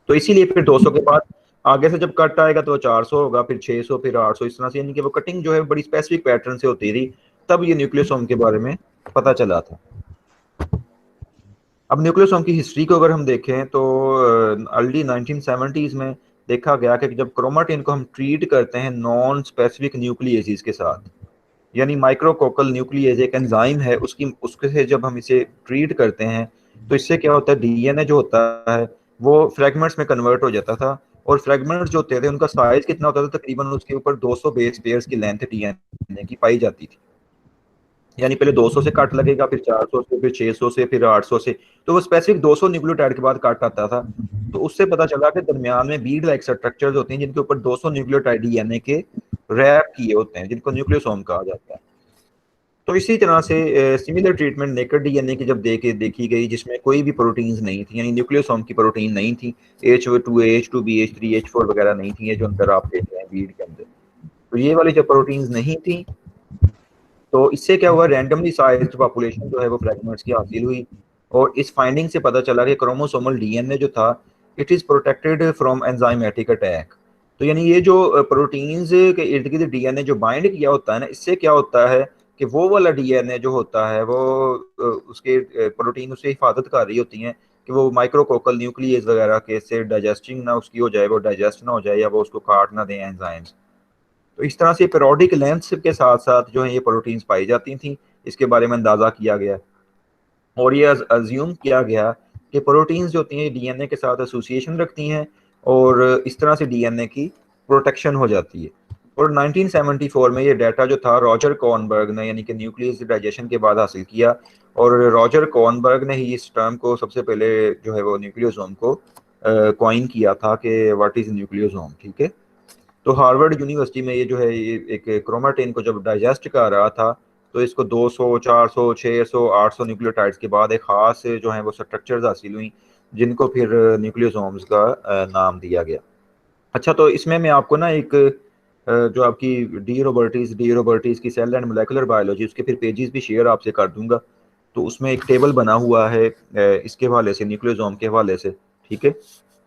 तो इसीलिए फिर 200 के बाद आगे से जब कट आएगा तो 400 होगा, फिर 600, फिर 800, इस तरह से, यानी कि वो कटिंग जो है बड़ी स्पेसिफिक पैटर्न से होती थी। तब ये न्यूक्लियोसोम के बारे में पता चला था। अब न्यूक्लियोसोम की हिस्ट्री को अगर हम देखें तो अर्ली 1970s में देखा गया कि जब क्रोमेटिन को हम ट्रीट करते हैं नॉन स्पेसिफिक न्यूक्लियेसिस के साथ, यानी माइक्रोकोकल न्यूक्लियेज एक एंजाइम है उसकी, उसके से जब हम इसे ट्रीट करते हैं तो इससे क्या होता है, डीएनए जो होता है वो फ्रेगमेंट्स में कन्वर्ट हो जाता था। और फ्रेगमेंट्स जो होते थे उनका साइज कितना होता था, तकरीबन उसके ऊपर 200 बेस पेयर्स की लेंथ डीएनए की पाई जाती थी। यानी पहले 200 से कट लगेगा, फिर 400 से, फिर 600 से, फिर 800 से, तो वो स्पेसिफिक 200 न्यूक्लियोटाइड के बाद कट आता था। तो उससे पता चला कि दरमियान में बीड लाइक स्ट्रक्चर्स होते हैं जिनके ऊपर 200 न्यूक्लियोटाइड डीएनए के रैप किए होते हैं, जिनको न्यूक्लियोसोम कहा जाता है। तो इसी तरह से सिमिलर ट्रीटमेंट नेकेड डीएनए की जब देखी गई जिसमें कोई भी प्रोटीन्स नहीं थी, यानी न्यूक्लियोसोम की प्रोटीन नहीं थी, H2A, H2B, H3, H4 वगैरह नहीं थी, ये जो अंदर आप देख रहे हैं बीड के अंदर, तो ये वाली जो प्रोटीन्स नहीं थी, तो इससे क्या हुआ, रैंडमली साइज्ड पॉपुलेशन जो है वो फ्रेगमेंट्स की हासिल हुई। और इस फाइंडिंग से पता चला कि क्रोमोसोमल डीएनए जो था it is protected from enzymatic attack. तो यानी ये जो प्रोटीन्स के इर्द गिर्द डीएनए जो बाइंड किया होता है ना, इससे क्या होता है कि वो वाला डीएनए जो होता है वो उसके प्रोटीन उससे हिफाजत कर रही होती हैं कि वो माइक्रोकोकल न्यूक्लियस वगैरह के से डाइजेस्टिंग ना उसकी हो जाए, वो डाइजेस्ट ना हो जाए, या वो उसको काट ना दें एंजाइम्स। तो इस तरह से पीरियोडिक लेंथ के साथ साथ जो है ये प्रोटीन्स पाई जाती थी, इसके बारे में अंदाजा किया गया और ये अज्यूम किया गया कि प्रोटीन्स जो होती हैं डीएनए के साथ एसोसिएशन रखती हैं और इस तरह से डीएनए की प्रोटेक्शन हो जाती है। और 1974 में ये डाटा जो था रॉजर कॉर्नबर्ग ने, यानी कि न्यूक्लियस डाइजेशन के बाद हासिल किया, और रॉजर कॉर्नबर्ग ने ही इस टर्म को सबसे पहले जो है वो न्यूक्लियोसोम को कॉइन किया था कि व्हाट इज न्यूक्लियोसोम, ठीक है। तो हार्वर्ड यूनिवर्सिटी में ये जो है ये एक क्रोमेटिन को जब डाइजेस्ट कर रहा था तो इसको 200, 400, 600, 800 न्यूक्लियोटाइड्स के बाद एक खास जो है वो स्ट्रक्चर्स हासिल हुई जिनको फिर न्यूक्लियोसोम्स का नाम दिया गया। अच्छा, तो इसमें मैं आपको ना एक जो आपकी डी रोबर्टीज की सेल एंड मोलेकुलर बायोलॉजी, उसके फिर पेजेस भी शेयर आपसे कर दूंगा। तो उसमें एक टेबल बना हुआ है इसके हवाले से, न्यूक्लियोसोम के हवाले से, ठीक है।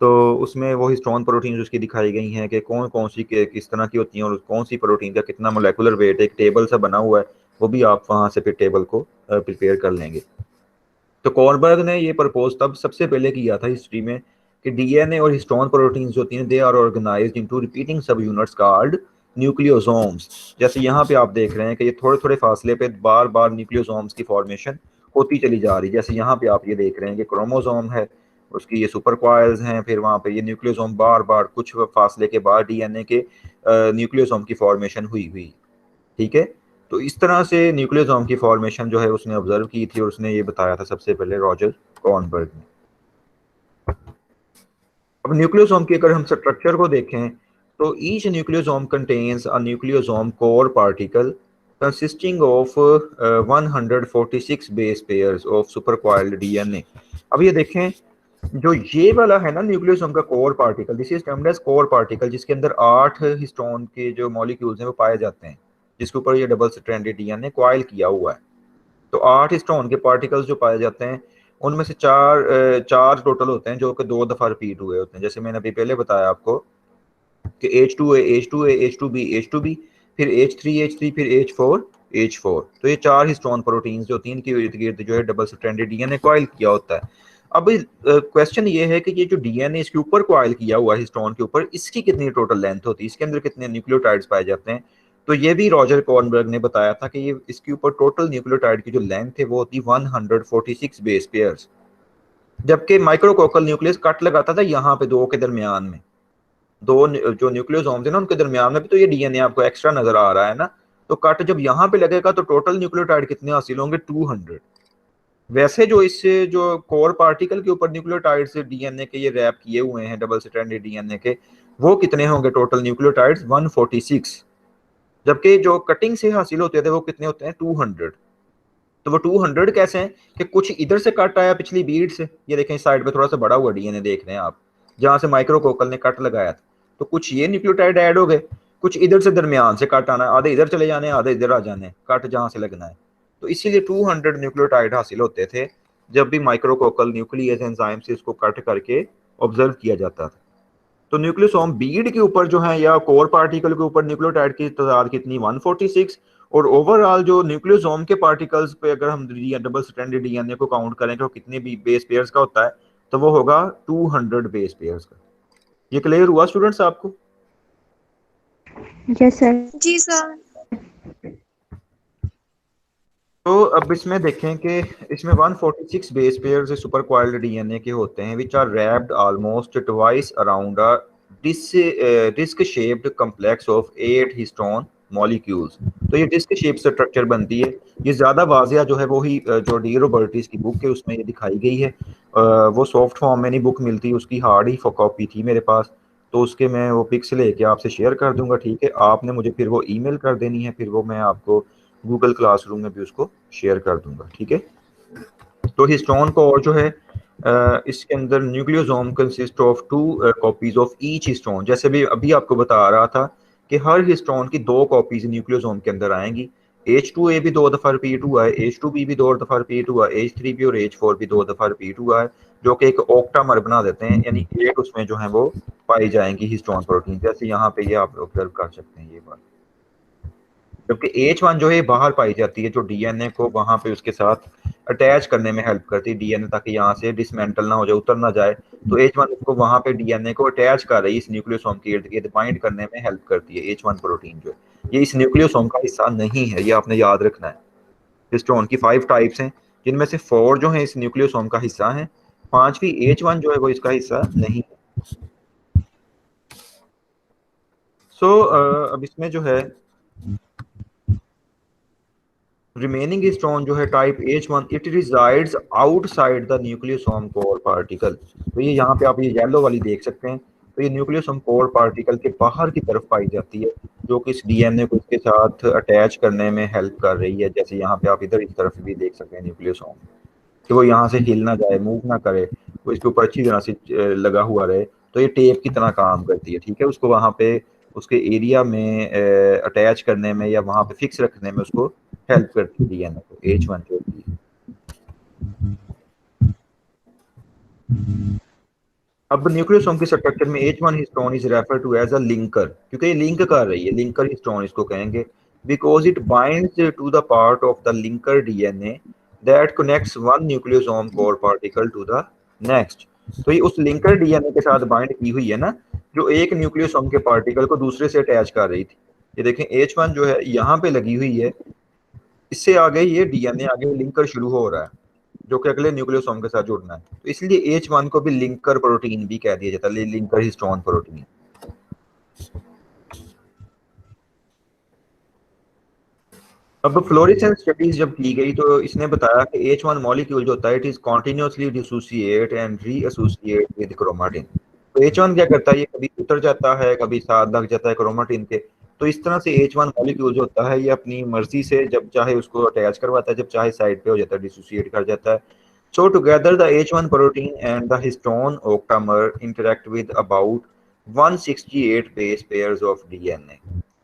तो उसमें वो हिस्टोन प्रोटीन उसकी दिखाई गई हैं कि कौन कौन सी किस तरह की होती हैं और कौन सी प्रोटीन का कितना मोलेकुलर वेट, एक टेबल सा बना हुआ है, वो भी आप वहाँ से फिर टेबल को प्रिपेयर कर लेंगे। तो कॉर्नबर्ग ने ये प्रपोज तब सबसे पहले किया था हिस्ट्री में कि डीएनए और हिस्टोन प्रोटीन्स होती हैं, they are organised into repeating subunits called nucleosomes. जैसे यहाँ पे आप देख रहे हैं कि ये थोड़े थोड़े फासले पे बार बार न्यूक्लियोसोम्स की फॉर्मेशन होती चली जा रही है। जैसे यहाँ पे आप ये देख रहे हैं कि क्रोमोसोम है, उसकी ये सुपर क्वाइल्स हैं, फिर वहाँ पे ये न्यूक्लियोसोम बार बार कुछ फासले के बाद डीएनए के न्यूक्लियोसोम की फॉर्मेशन हुई हुई, ठीक है। तो इस तरह से न्यूक्लियोसोम की फॉर्मेशन जो है उसने ऑब्जर्व की थी और उसने ये बताया था सबसे पहले रॉजर कॉर्नबर्ग ने। अब न्यूक्लियोसोम की अगर हम स्ट्रक्चर को देखें तो each nucleosome contains a nucleosome core particle consisting of 146 base pairs of supercoiled DNA. अब ये देखें, जो ये वाला है ना न्यूक्लियोसोम का core particle, this is termed as core particle, जिसके अंदर 8 हिस्टोन के जो मॉलिक्यूल्स हैं वो पाए जाते हैं, जिसके ऊपर ये डबल स्ट्रैंडेड डीएनए कॉइल किया हुआ है। तो 8 हिस्टोन के पार्टिकल्स जो पाए जाते हैं उनमें से चार टोटल होते हैं जो कि 2 दफा रिपीट हुए होते हैं। जैसे मैंने अभी पहले बताया आपको कि H2A H2A H2B H2B, फिर H3 फिर H4 तो ये 4 हिस्टोन प्रोटीन्स जो तीन के इर्द गिर्द जो है डबल स्ट्रैंडेड डीएनए कॉइल किया होता है। अब क्वेश्चन ये है कि ये जो डीएनए इसके ऊपर कॉइल किया हुआ है हिस्टोन के ऊपर, इसकी कितनी टोटल लेंथ होती है, इसके अंदर कितने न्यूक्लियोटाइड्स पाए जाते हैं। तो ये भी रॉजर कॉर्नबर्ग ने बताया था कि ये इसके ऊपर टोटल न्यूक्लियोटाइड की जो लेंथ है वो होती 146 बेस पेयर्स, जबकि माइक्रोकोकल न्यूक्लियस कट लगाता था यहाँ पे दो के दरमियान में, दो जो न्यूक्लियोसोम्स है ना उनके दरमियान में भी तो ये डीएनए आपको एक्स्ट्रा नजर आ रहा है ना। तो कट जब यहाँ पे लगेगा तो टोटल न्यूक्लियोटाइड कितने हासिल होंगे, 200। वैसे जो इससे जो कोर पार्टिकल के ऊपर न्यूक्लियोटाइड से डीएनए के ये रैप किए हुए हैं डबल स्ट्रैंडेड डीएनए के, वो कितने होंगे टोटल न्यूक्लियोटाइड्स, 146। जबकि जो कटिंग से हासिल होते थे वो कितने होते हैं, 200। तो वो 200 कैसे हैं कि कुछ इधर से कट आया पिछली बीड से, ये देखें साइड पे थोड़ा सा बड़ा हुआ डीएनए देख रहे हैं आप, जहां से माइक्रोकोकल ने कट लगाया था। तो कुछ ये न्यूक्लियोटाइड ऐड हो गए, कुछ इधर से दरमियान से कट आना है, आधे इधर चले जाने आधे इधर आ जाने, कट जहां से लगना है। तो इसीलिए 200 न्यूक्लियोटाइड हासिल होते थे जब भी माइक्रोकोकल न्यूक्लियस एंजाइम से इसको कट करके ऑब्जर्व किया जाता था। तो न्यूक्लियोसोम बीड के ऊपर जो है या कोर पार्टिकल के ऊपर न्यूक्लियोटाइड की तादाद कितनी, 146। और ओवरऑल जो न्यूक्लियोसोम के पार्टिकल्स पे अगर हम डबल स्ट्रैंडेड डीएनए को काउंट करें तो कितने भी बेस पेयर्स का होता है, तो वो होगा 200 बेस पेयर्स का। ये क्लियर हुआ स्टूडेंट्स आपको? Yes sir. जी सर। तो अब इसमें देखें कि इसमें 146 base pairs super coiled DNA के होते हैं which are wrapped almost twice around a disc shaped complex of 8 histone molecules. तो ये डिस्क शेप स्ट्रक्चर बनती है। ये ज्यादा वाजिया जो है वो ही जो डी रॉबर्टिस की बुक है उसमें ये दिखाई गई है। वो सॉफ्ट फॉर्म में नहीं बुक मिलती, उसकी हार्ड ही कॉपी थी मेरे पास, तो उसके मैं वो पिक्स लेके आपसे शेयर कर दूंगा, ठीक है। आपने मुझे फिर वो ईमेल कर देनी है, फिर वो मैं आपको गूगल क्लासरूम में भी उसको शेयर कर दूंगा, ठीक है। तो हिस्टोन को और जो है इसके अंदर nucleosome consist of 2 copies of each histone. जैसे भी अभी आपको बता रहा था कि हर हिस्टोन की 2 कॉपीज न्यूक्लियोसोम के अंदर आएंगी। H2A भी 2 दफा रिपीट हुआ है, H2B भी 2 दफा रिपीट हुआ है, H3B और H4 भी 2 दफा रिपीट हुआ है, जो कि एक ऑक्टामर बना देते हैं, यानी 8 उसमें जो है वो पाई जाएंगी हिस्टोन प्रोटीन। जैसे यहाँ पे ये आप ऑब्जर्व कर सकते हैं ये बात। जबकि H1 जो है बाहर पाई जाती है, जो डीएनए को वहां पे उसके साथ अटैच करने में हेल्प करती है डीएनए, ताकि यहाँ से डिसमेंटल ना हो जाए, उतर ना जाए। तो H1 उसको वहां पे डीएनए को अटैच कर रही है, इस न्यूक्लियोसोम के इर्द गिर्द बाइंड करने में हेल्प करती है। H1 प्रोटीन जो है ये इस न्यूक्लियोसोम का हिस्सा नहीं है, ये आपने याद रखना है। हिस्टोन की 5 टाइप्स हैं, जिनमें से 4 जो है इस न्यूक्लियोसोम का हिस्सा है, 5वीं H1 जो है वो इसका हिस्सा नहीं है। अब इसमें जो है रिमेनिंग हिस्टोन जो है type H1, it resides outside the nucleosome core particle. तो ये यहाँ पे आप ये येलो वाली देख सकते हैं, तो ये न्यूक्लियोसोम कोर पार्टिकल के बाहर की तरफ पाई जाती है, जो कि इस डीएनए को इसके साथ अटैच करने में हेल्प कर रही है। जैसे यहाँ पे आप इधर इस तरफ भी देख सकते हैं न्यूक्लियोसोम, कि वो यहाँ से हिल ना जाए, मूव ना करे, वो इसके ऊपर अच्छी तरह से लगा हुआ रहे। तो ये टेप की तरह काम करती है, ठीक है। उसको वहाँ पे उसके एरिया में अटैच करने में या वहाँ पे फिक्स रखने में उसको हेल्प करती है डीएनए को, H1 जो होती है। अब न्यूक्लियोसोम की स्ट्रक्चर में H1 histone is refer to as a linker, क्योंकि ये लिंक कर रही है, लिंकर हिस्टोन इसको कहेंगे, because it binds to the part of the linker DNA that connects one nucleosome core particle to the next. तो ये उस लिंकर डीएनए के साथ बाइंड की हुई है ना, जो एक न्यूक्लियोसोम के पार्टिकल को दूसरे से अटैच कर रही थी। ये देखें H1 जो है यहाँ पे लगी हुई है, इससे आगे ये डीएनए आगे लिंकर शुरू हो रहा है। जो कि अगले न्यूक्लियोसोम के साथ जुड़ना है। तो इसलिए H1 को भी लिंकर प्रोटीन भी कह दिया जाता है, लिंकर हिस्टोन प्रोटीन। अब फ्लोरेसेंस स्टडीज जब की गई तो इसने बताया कि H1 मॉलिक्यूल जो होता है it is continuously dissociate and reassociate with chromatin. तो H1 क्या करता है, ये कभी उतर जाता है, कभी साथ लग जाता है क्रोमेटिन के। तो इस तरह से H1 मॉलिक्यूल जो होता है ये अपनी मर्जी से जब चाहे उसको अटैच करवाता है, जब चाहे साइड पे हो जाता है, डिसोसिएट कर जाता है। So together the H1 protein and the histone octamer interact with about 168 base pairs of DNA.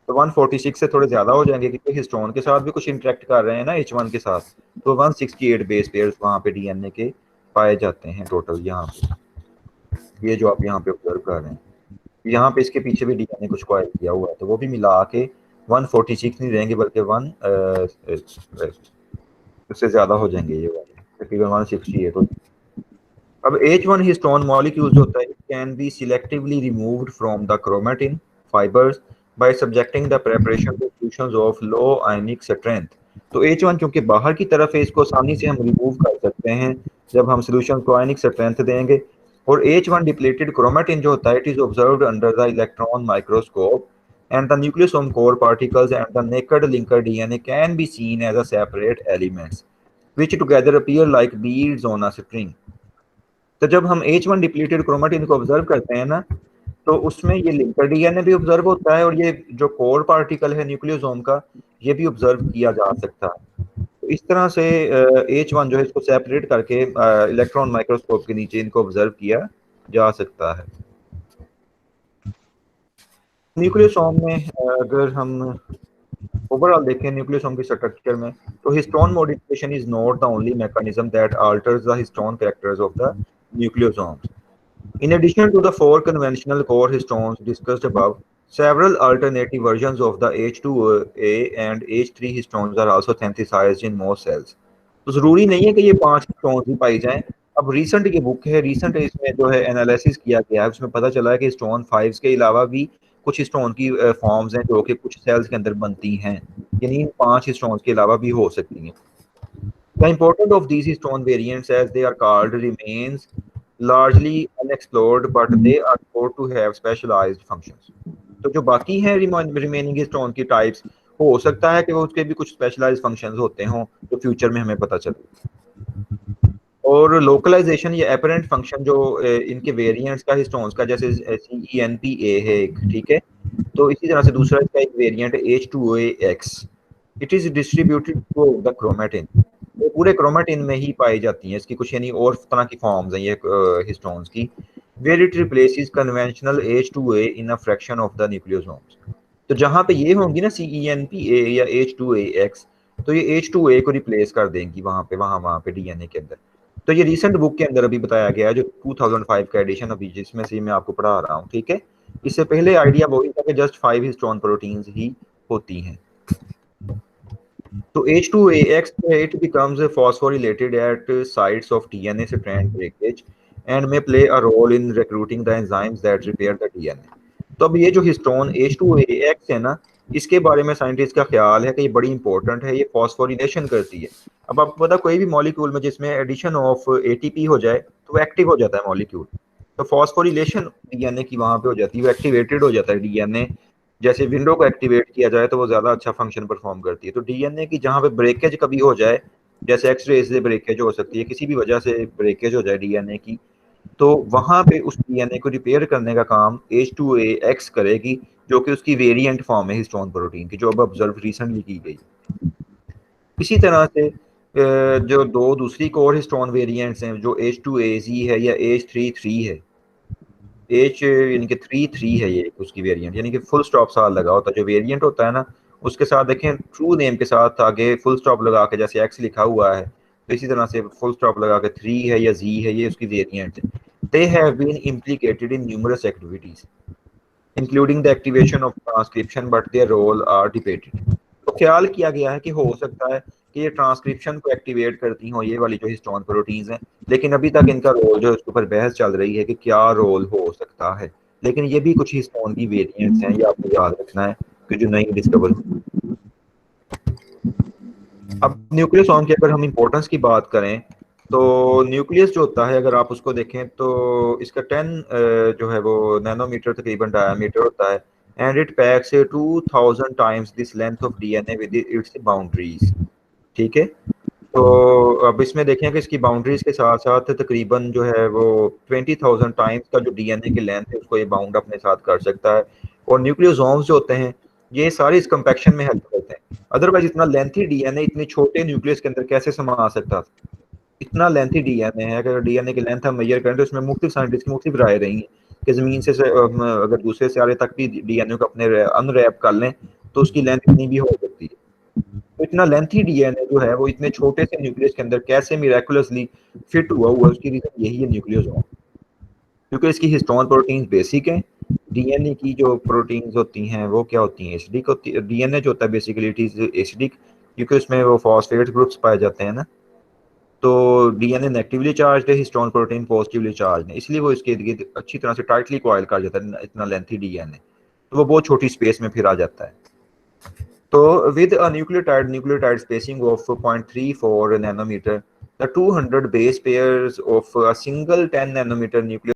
तो 146 से थोड़े ज्यादा हो जाएंगे क्योंकि हिस्टोन के साथ भी कुछ इंटरेक्ट कर रहे हैं ना H1 के साथ। तो 168 बेस पेयर्स वहां पे डीएनए के पाए जाते हैं टोटल। यहाँ पे ये जो आप यहाँ पे ऑब्जर्व कर रहे हैं, यहाँ पे इसके पीछे भी डीएनए कुछ कॉइल किया हुआ है, तो वो भी मिला के 146 नहीं रहेंगे बल्कि उससे ज्यादा हो जाएंगे ये वाले, तकरीबन 168 हो। अब H1 हिस्टोन मॉलिक्यूल्स होता है, it can be selectively removed from the chromatin fibres by subjecting the preparation to solutions of low ionic strength. तो H1 क्योंकि बाहर की तरफ है, इसको आसानी से हम रिमूव कर सकते हैं जब हम सॉल्यूशन को आयनिक स्ट्रेंथ देंगे। और H1 डिप्लीटेड क्रोमेटिन जो होता है it is observed under the electron microscope and the nucleosome core particles and the naked linker DNA can be seen as a separate elements which together appear like beads on a string। तो जब हम H1 depleted chromatin को observe करते हैं ना, तो उसमें ये लिंकर डीएनए भी ऑब्जर्व होता है और ये जो कोर पार्टिकल है न्यूक्लियोसोम का ये भी ऑब्जर्व किया जा सकता है। तो इस तरह से H1 जो है इसको सेपरेट करके इलेक्ट्रॉन माइक्रोस्कोप के नीचे इनको ऑब्जर्व किया जा सकता है। न्यूक्लियोसोम में अगर हम ओवरऑल देखें न्यूक्लियोसोम के स्ट्रक्चर में, तो histone modification is not the only mechanism that altars the histone characters of the nucleosomes. In addition to the four conventional core histones discussed above, several alternative versions of the H2A and H3 histones are also synthesized in most cells. तो जरूरी नहीं है कि ये 5 histones ही पाई जाएं। अब recent ये book है, रीसेंट इसमें जो है एनालिसिस किया गया है, उसमें पता चला है कि हिस्टोन 5 के अलावा भी कुछ हिस्टोन की फॉर्म्स हैं जो कि कुछ सेल्स के अंदर बनती हैं, यानी 5 हिस्टोन्स के अलावा भी हो सकती हैं। The importance of these histone variants as they are called remains largely unexplored, but they are thought to have specialized functions. तो जो बाकी हैं रिमेनिंग हिस्टोन की टाइप्स, हो सकता है कि वो उसके भी कुछ स्पेशलाइज्ड फंक्शंस होते हों जो फ्यूचर में हमें पता चले। और लोकलाइजेशन या एपरेंट फंक्शन जो इनके वेरिएंट्स का हिस्टोन्स का, जैसे CENPA है एक, ठीक है, तो इसी तरह से दूसरा इसका एक वेरिएंट है H2AX। It is distributed to the chromatin, वो पूरे क्रोमेटिन में ही पाई जाती हैं। इसकी कुछ यानी और तरह की फॉर्म्स हैं ये हिस्टोन्स की, where it replaces conventional H2A in a fraction of the nucleosomes. तो जहां पे ये होंगी ना CENPA या H2AX, तो ये H2A को रिप्लेस कर देंगी वहां पे डीएनए के अंदर। तो ये रिसेंट बुक के अंदर अभी बताया गया है, जो 2005 का एडिशन अभी जिसमें से मैं आपको पढ़ा रहा हूँ, ठीक है। इससे पहले आइडिया वही था कि जस्ट 5 हिस्टोन प्रोटीन्स ही होती हैं। So H2AX it becomes phosphorylated at sites of DNA strand breakage and may play a role in recruiting the enzymes that repair the DNA। तो अब ये जो हिस्टोन H2AX है ना, इसके बारे में साइंटिस्ट का ख्याल है कि ये बड़ी इंपॉर्टेंट है, ये फॉस्फोरिलेशन करती है। अब आपको पता कोई भी मॉलिक्यूल में जिसमें एडिशन ऑफ ATP हो जाए तो वो एक्टिव हो जाता है मॉलिक्यूल। तो फॉस्फोरिलेशन डीएनए की वहां पे हो जाती है, वो एक्टिवेटेड हो जाता है डीएनए। जैसे विंडो को एक्टिवेट किया जाए तो वो ज्यादा अच्छा फंक्शन परफॉर्म करती है। तो डीएनए की जहाँ पे ब्रेकेज कभी हो जाए, जैसे एक्सरे से ब्रेकेज हो सकती है, किसी भी वजह से ब्रेकेज हो जाए डीएनए की, तो वहां पे उस डीएनए को रिपेयर करने का काम H2AX करेगी, जो कि उसकी वेरिएंट फॉर्म है हिस्टोन प्रोटीन की, जो अब ऑब्जर्व रिसेंटली की गई। इसी तरह से जो दो दूसरी कोर हिस्टोन वेरिएंट्स हैं, जो H2AZ है या H33 है, H यानी कि 33 है ये उसकी वेरिएंट, यानी कि फुल स्टॉप साथ लगा होता है। जो वेरिएंट होता है ना उसके साथ देखें ट्रू नेम के साथ आगे फुल स्टॉप लगा के, जैसे X लिखा हुआ है तो इसी तरह से फुल स्टॉप लगा के 3 है या Z है, ये उसकी वेरिएंट है। They have been implicated in numerous activities including the activation of transcription, but their role are debated. तो ख्याल किया गया है कि हो सकता है कि ये ट्रांसक्रिप्शन को एक्टिवेट करती हो ये वाली जो हिस्टोन प्रोटीन्स हैं, लेकिन अभी तक इनका रोल जो है उसके ऊपर बहस चल रही है कि क्या रोल हो सकता है। लेकिन ये भी कुछ हिस्टोन की वेरिएंट्स हैं, ये आपको याद रखना है कि जो नई डिस्कवर। अब न्यूक्लियोसोम की अगर हम इंपॉर्टेंस की बात करें तो न्यूक्लियस जो होता है अगर आप उसको देखें तो इसका 10 जो है वो नैनोमीटर तकरीबन डायमीटर होता है and it PACS 2000 times this length of DNA with its boundaries. ठीक है। तो अब इसमें देखें कि इसकी बाउंड्रीज के साथ साथ तकरीबन जो है वो 20,000 टाइम्स का जो डीएनए की लेंथ है उसको ये बाउंड अपने साथ कर सकता है। और न्यूक्लियोसोम्स जो होते हैं ये सारे इस कंपैक्शन में हेल्प करते हैं। अदरवाइज इतना लेंथी डीएनए इतने छोटे न्यूक्लियस के अंदर कैसे समा सकता था। इतना लेंथी डीएनए है, अगर डीएनए की लेंथ हम मेजर करें तो इसमें मुख्तलिफ साइंटिस्ट की मुख्तलिफ राय रही है कि जमीन से अगर दूसरे सितारे तक भी डीएनए को अपने अनरैप कर लें तो उसकी लेंथ इतनी भी हो सकती है। तो इतना लेंथी डीएनए जो है वो इतने छोटे से न्यूक्लियस के अंदर कैसे मिरेकुलसली फिट हुआ उसकी रीजन यही है न्यूक्लियोसोम, क्योंकि इसकी हिस्टोन प्रोटीन बेसिक है। डीएनए की जो प्रोटीन्स होती हैं वो क्या होती हैं, एसिडिक होती है। डीएनए जो होता है बेसिकली इट इज एसिडिक, क्योंकि उसमें वो फॉस्फेट ग्रुप्स पाए जाते हैं ना। तो डीएनए नेगेटिवली चार्ज है, हिस्टोन प्रोटीन पॉजिटिवली चार्ज है, इसलिए वो इसके इर्द गिर्द अच्छी तरह से टाइटली कॉइल कर जाता है इतना लेंथी डीएनए। तो वो बहुत छोटी स्पेस में फिर आ जाता है। तो with a nucleotide spacing of 0.34 nanometer, the 200 base pairs of a single 10 nanometer nucleus